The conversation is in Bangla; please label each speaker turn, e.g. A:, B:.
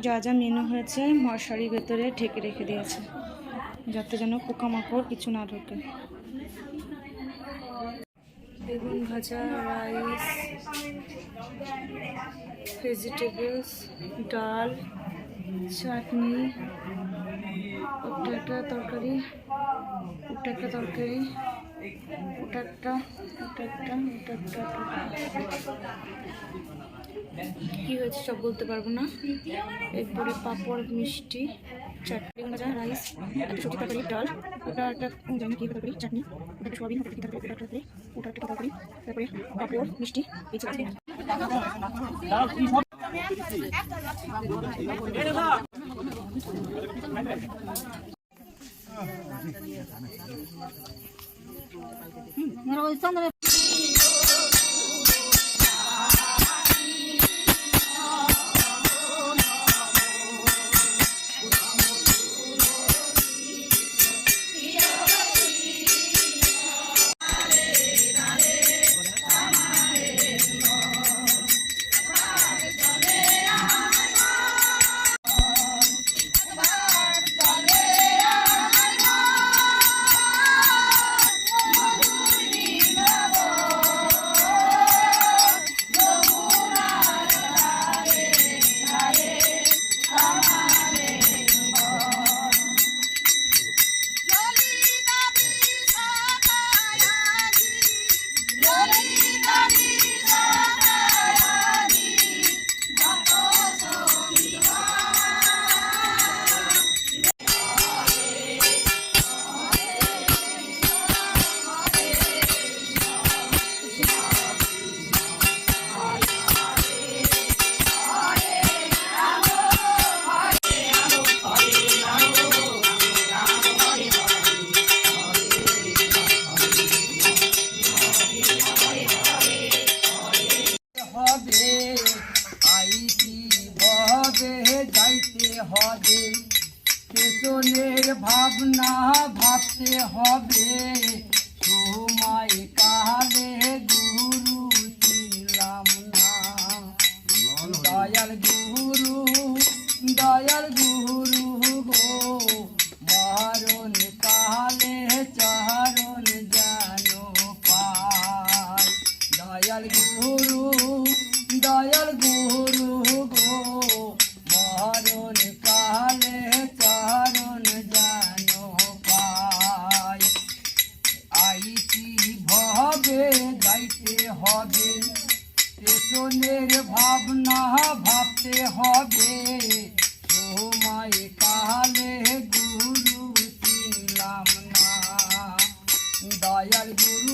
A: যা যা মেনু হয়েছে মশারির ভেতরে ঢেকে রেখে দিয়েছে যাতে যেন পোকামাকড় কিছু না ঢোকে। বেগুন ভাজা, রাইস, ভেজিটেবলস, ডাল, চাটনি, ওটা একটা তরকারি, ওটা একটা তরকারি, ওটা একটা, ওটা একটা, ওটা একটা, কি হয়েছে সব বলতে পারবো না। এরপরে পাঁপড়, মিষ্টি, চাটনি, ভাজা, রাইস, একটা সবজি তরকারি, ডাল, ওটা একটা জানি কি তরকারি, চাটনি, ওটা একটা সোয়াবিন, ওটা কি তরকারি, ওটা তরকারি, ওটা একটা তরকারি, তারপরে পাঁপড়, মিষ্টি, এই চাটনি।
B: পেছনের ভাবনা ভাবতে হবে, সময় কালে গুরু ছিলাম না। দয়াল গুরু গো, মরণ কালে চরণ যেন পাই। দয়াল গুরু গো, মরণ কালে চরণ যেন পাই। আইছি ভবে যাইতে হবে, পেছনের ভাবনা ভাবতে হবে, সময় কালে গুরু ছিলাম না। দয়াল গুরু